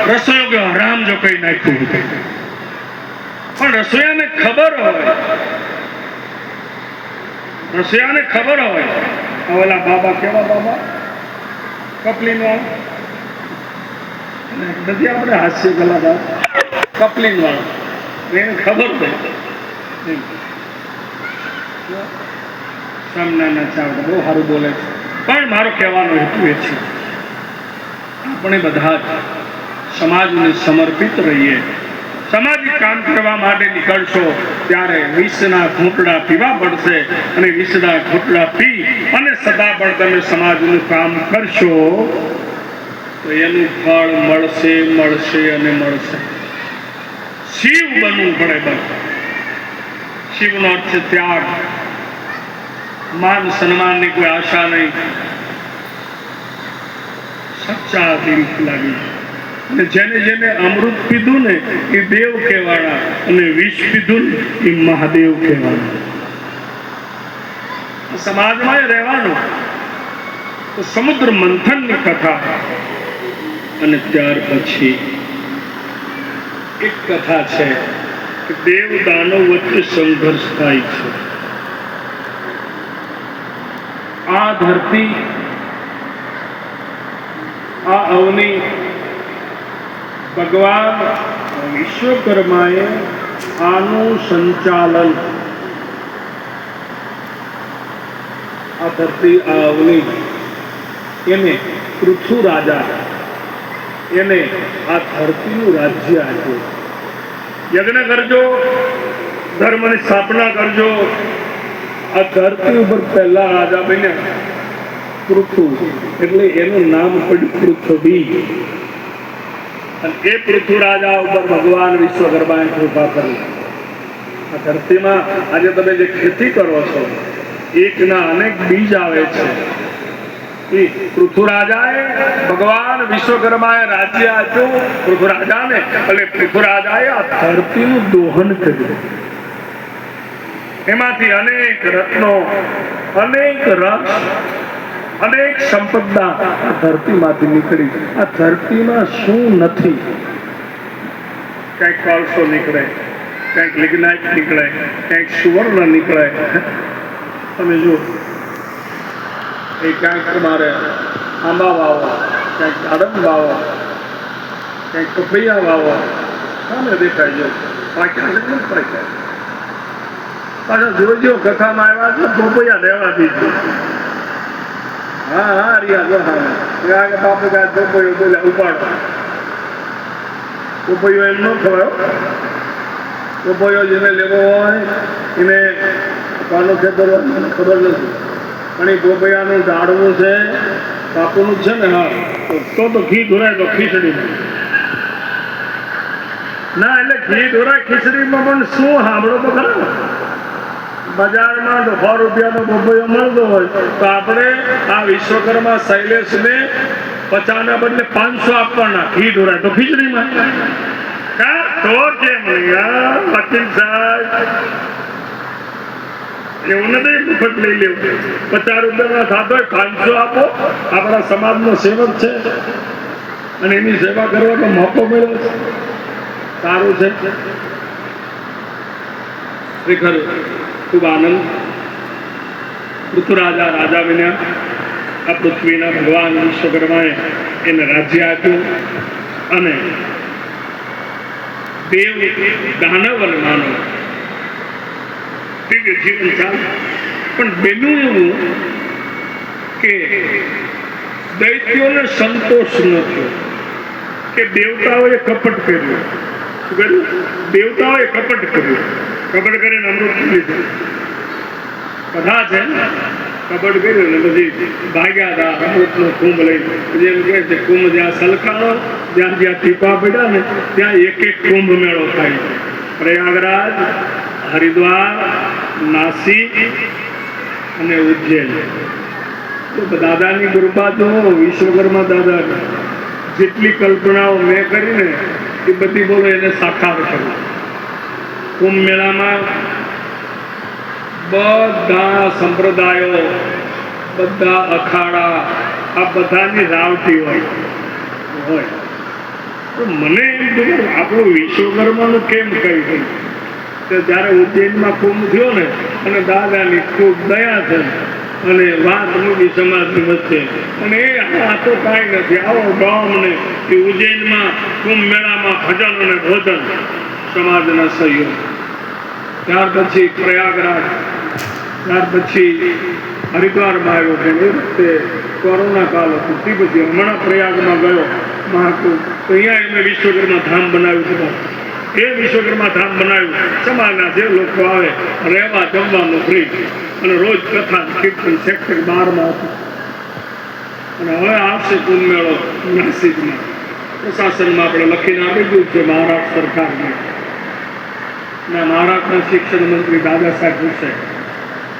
રસોઈયો કે હરામ જો કઈ નાખ્યું પણ રસોઈયાને ખબર હોય, રસોઈયાને ખબર હોય ઓલા બાબા કેવા બાબા કપલીન વાળા નથી, આપણે હાસ્ય કલાકાર કપલીન વાળા એને ખબર હોય સામના ચાવડા બહુ સારું બોલે છે. પણ મારો કહેવાનો હેતુ એ છે આપણે બધા જ સમાજને સમર્પિત રહીએ. સામાજિક કામ કરવા માટે નીકળશો ત્યારે વિષના ઘૂંટડા પીવા પડશે અને વિષના ઘૂંટડા પી અને સદાબળ તમે સમાજનું કામ કરશો તો એનું ફળ મળશે મળશે અને મળશે. શિવ બનવું પડે. બસ શિવનો અર્થ છે ત્યાગ. માન સન્માનની કોઈ આશા નહીં, સચ્ચા દિલથી લાગી. અને જેને જેને અમૃત પીધું ને એ દેવ કહેવાના અને વિષ પીધું ને એ મહાદેવ કહેવાના. સમાજમાં રહેવાનું તો સમુદ્ર મંથનની કથા અને ત્યાર પછી એક કથા છે કે દેવ દાનવ વચ્ચે સંઘર્ષ થાય છે. આ ધરતી, આ અવની ભગવાન વિશ્વકર્માએ આનું સંચાલન, આ ધરતી આ અવની એને પૃથુ રાજા એને આ ધરતીનું રાજ્ય આપ્યું. યજ્ઞ કરજો, ધર્મની સ્થાપના કરજો. આ ધરતી ઉપર પહેલા રાજા બન્યા પૃથુ, એટલે એનું નામ પડ્યું પૃથ્વી. અને એ પૃથુ રાજા ઉપર ભગવાન વિશ્વકર્માએ કૃપા કરી. આ ધરતીમાં આજે તમે જે ખેતી કરો છો એકના અનેક બીજ આવે છે. એ પૃથુ રાજાએ ભગવાન વિશ્વકર્માએ રાજ્ય આપ્યું પૃથુ રાજાને, એટલે પૃથુ રાજાએ આ ધરતીનું દોહન કર્યું. એમાંથી અનેક રત્નો, અનેક રસ, અનેક સંપદા આ ધરતીમાંથી નીકળી. આ ધરતીમાં શું નથી? ક્યાંક કોલસો નીકળે, ક્યાંક લિગ્નાઇટ નીકળે, ક્યાંક સુવર્ણ નીકળે. તમે જુઓ એ ક્યાંક તમારે આંબા વાવો, ક્યાંક દાડમ વાવો, ક્યાંક પપૈયા વાવો, સામે દેખાય છે પાક્યા છે ને પાક્યા. પાછા જોજો કથામાં આવ્યા છે પપૈયા લેવા દીધું. હા હા રિયા જો હા બાપુ કાંઈ પપૈયો બોલ્યા ઉપાડો. પપૈયો એમ ન ખવાયો. પપૈયો જેને લેવો હોય એને કાનો ખેતર મને ખબર નથી, પણ એ પપૈયાનું ઝાડવું છે બાપુનું છે ને. હા તો ઘી ઢોરાય તો ખીચડી ના, એટલે ઘી ઢોરાય ખીચડીમાં પણ શું સાંભળો તો ખરા. બજારમાં તો 100 રૂપિયાનો પપૈયો મળતો હોય તો આપણે આ વિશ્વકર્મા શૈલેષને 50 ના બદલે 500 આપવાના. ઘી ઢોરાય તો ખીચડીમાં. તો કેમ વકીલ સાહેબ એવું નથી મફત લઈ લેવું. 50 રૂપિયામાં થતો હોય 500 આપો. આપણા સમાજનો સેવક છે અને એની સેવા કરવાનો મોકો મળ્યો છે. સારું છે. ખરેખર ખૂબ આનંદ. પૃથુ રાજા રાજા બન્યા. આ પૃથ્વીના ભગવાન વિશ્વકર્માએ એને રાજ્ય આપ્યું અને દેવ દાનવ અને માનવ દિવ્ય જીવન ચાલે. પણ બેનું એવું કે દૈત્યોને સંતોષ ન થયો કે દેવતાઓએ કપટ કર્યું. શું કર્યું? દેવતાઓએ કપટ કર્યું. કપટ કરીને અમૃત લીધું. કથા છે કપટ કર્યું ને પછી ભાગ્યા હતા અમૃતનો કુંભ લઈ. પછી એમ કહે છે કુંભ જ્યાં સલખાણો, જ્યાં જ્યાં ટીપા પડ્યા ને ત્યાં એક એક કુંભ મેળો થાય. પ્રયાગરાજ, હરિદ્વાર, નાસિક અને ઉજ્જૈન. તો દાદાની કૃપા તો વિશ્વકર્મા દાદા જેટલી કલ્પનાઓ મેં કરીને એ બધી બોલો એને સાકાર કરી. કુંભ મેળામાં બધા સંપ્રદાયો, બધા અખાડા, આ બધાની રાવટી હોય. તો મને એમ થયું આપણું વિશ્વકર્માનું કેમ કહી ગયું કે જ્યારે ઉજ્જૈનમાં કુંભ થયો ને અને દાદાની ખૂબ દયા છે અને વાત મોદી સમાજની વચ્ચે અને આ તો કાંઈ નથી આવો ગામ ને એ ઉજ્જૈનમાં કુંભ મેળામાં ભજન અને ભોજન સમાજના સહયોગ ત્યાર પછી પ્રયાગરાજ ત્યાર પછી હરિદ્વારમાં આવ્યો છે એ વખતે કોરોના કાળ હતો તે પછી હમણાં પ્રયાગમાં ગયો મહાકુંભ તો અહીંયા એમને વિશ્વકર્મા ધામ બનાવ્યું હતું એ વિશ્વકર્મા ધામ બનાવ્યું સમાજના જે લોકો આવે રહેવા જમવાનું ફ્રી અને રોજ કથા કીર્તન સેક્ટર 12માં હતું અને હવે આવશે કુંભ મેળો નાસિકમાં પ્રશાસનમાં આપણે લખીને આપી દીધું છે મહારાષ્ટ્ર સરકારને ના મહારાષ્ટ્રના શિક્ષણ મંત્રી દાદા સાહેબ ભુસે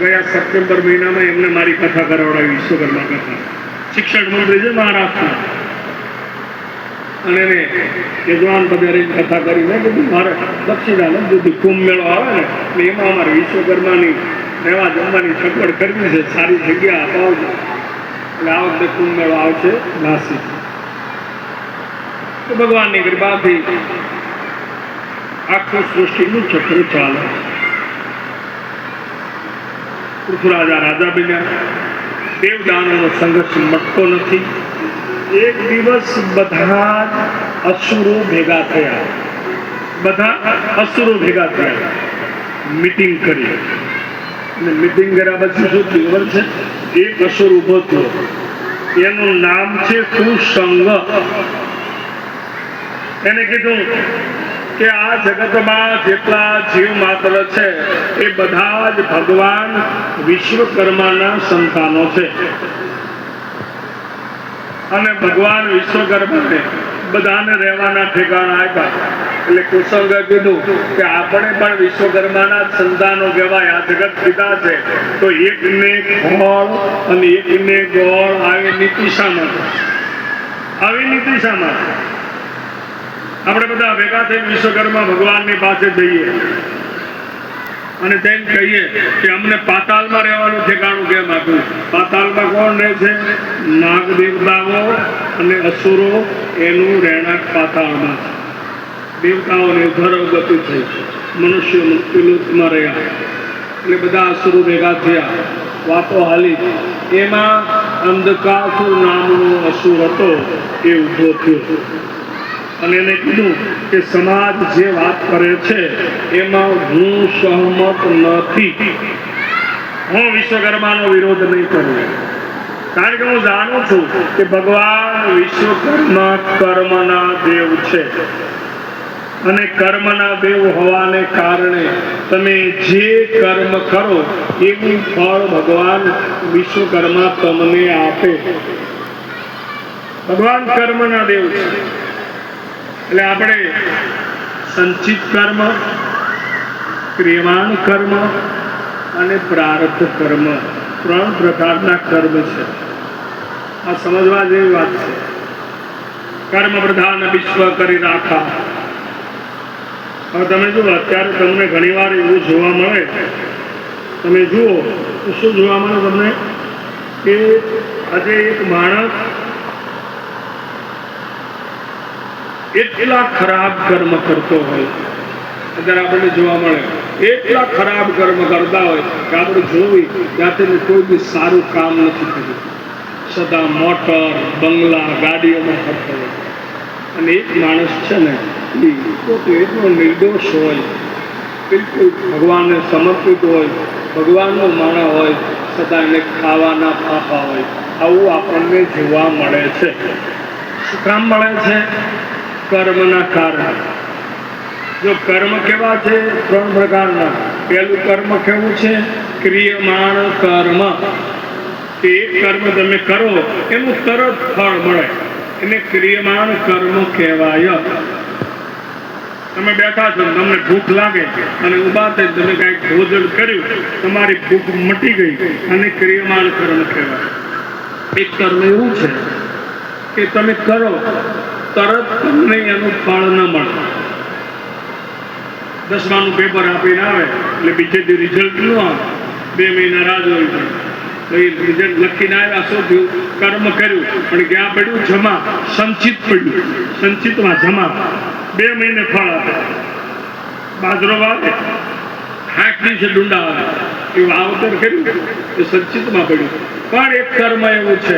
ગયા સપ્ટેમ્બર મહિનામાં એમને મારી કથા કરાવડાવી વિશ્વકર્મા કથા શિક્ષણ મંત્રી છે મહારાષ્ટ્રના અને એને યજમાન પદે રહીને કથા કરી મેં કીધું મારે દક્ષિણા નથી દીધી કુંભ મેળો આવે ને એટલે એમાં અમારે વિશ્વકર્માની રહેવા જમવાની સગવડ કરવી છે સારી જગ્યા અપાવજો એટલે આ વખતે કુંભ મેળો આવશે નાસિક તો ભગવાનની કૃપાથી આખું સૃષ્ટિનું ચક્ર ચાલે પૃથ્વીરાજા રાજા બન્યા દેવદાનવનો સંઘર્ષ મટતો નથી એક દિવસ બધા અસુરો ભેગા થયા મીટિંગ કરી અને મીટિંગ કર્યા પછી શું થયું છે એક અસુર ઉભો થયો એનું નામ છે કુસંગ એને કીધું કે આ જગતમાં જેટલા જીવ માત્ર છે એ બધા જ ભગવાન વિશ્વકર્માના સંતાનો છે અને ભગવાન વિશ્વકર્માને બધાને રહેવાના ઠેકાણા આપ્યા એટલે કુસંગે કીધું કે આપણે પણ વિશ્વકર્માના સંતાનો કહેવાય આ જગત પિતા છે તો એકને ખોળ અને એકને ગોળ આવી નીતિ શામાં આપણે બધા ભેગા થઈને વિશ્વકર્મા ભગવાનની પાસે જઈએ અને તેમ કહીએ કે અમને પાતાળમાં રહેવાનું ઠેકાણું કેમ આપ્યું પાતાળમાં કોણ રહે છે નાગ દેવતાઓ અને અસુરો એનું રહેણાંક પાતાળમાં છે દેવતાઓને ધરગતિ થઈ મનુષ્યો મૃત્યુલોકમાં રહ્યા એટલે બધા અસુરો ભેગા થયા વાતો હાલી એમાં અંધકાસુર નામનો અસુર હતો એ ઊભો થયો અને એને કીધું કે સમાજ જે વાત કરે છે એમાં હું સહમત નથી હું વિશ્વકર્માનો વિરોધ નહીં કરું કારણ કે હું જાણું છું કે ભગવાન વિશ્વકર્મા કર્મના દેવ છે અને કર્મના દેવ હોવાને કારણે તમે જે કર્મ કરો એવું ફળ ભગવાન વિશ્વકર્મા તમને આપે ભગવાન કર્મના દેવ છે એટલે આપણે સંચિત કર્મ ક્રિયમાણ કર્મ અને પ્રારબ્ધ કર્મ 3 પ્રકારના કર્મ છે આ સમજવા જેવી વાત છે કર્મ પ્રધાન વિશ્વ કરી રાખા હવે તમે જુઓ અત્યારે તમને ઘણી વાર એવું જોવા મળે તમે જુઓ તો શું જોવા મળે તમને કે આજે એક માણસ એટલા ખરાબ કર્મ કરતો હોય અત્યારે આપણને જોવા મળે એટલા ખરાબ કર્મ કરતા હોય કે આપણે જોવી ત્યાંથી કોઈ બી સારું કામ નથી કર્યું સદા મોટર બંગલા ગાડીઓમાં ફરતો હોય અને એક માણસ છે ને એ પોતે એટલો નિર્દોષ હોય બિલકુલ ભગવાનને સમર્પિત હોય ભગવાનનો માણસ હોય સદા એને ખાવાના ફાફા હોય આવું આપણને જોવા મળે છે શું કામ મળે છે કર્મના કારણે જો કર્મ કેવા છે 3 પ્રકારના પહેલું કર્મ કેવું છે ક્રિયમાણ કર્મ કે એક કર્મ તમે કરો એનું તરત ફળ મળે એને ક્રિયમાણ કર્મ કહેવાય તમે બેઠા છો તમને ભૂખ લાગે અને ઊભા થઈ તમે કાંઈક ભોજન કર્યું તમારી ભૂખ મટી ગઈ અને ક્રિયમાણ કર્મ કહેવાય એક કર્મ એવું છે કે તમે કરો તરત તમને એનું ફળ ન મળે 10માનું પેપર આપીને આવે એટલે બીજેથી રિઝલ્ટ ન આવે 2 મહિના રાહ જોવી પડે તો એ રિઝલ્ટ લખીને આવ્યા શું થયું? કર્મ કર્યું પણ ક્યાં પડ્યું? જમા, સંચિત પડ્યું. સંચિતમાં જમા 2 મહિને ફળ આપે. બાજરો વાવે 8 દિવસે ડુંડા આવે, એ વાવતર કર્યું એ સંચિતમાં પડ્યું. પણ એક કર્મ એવું છે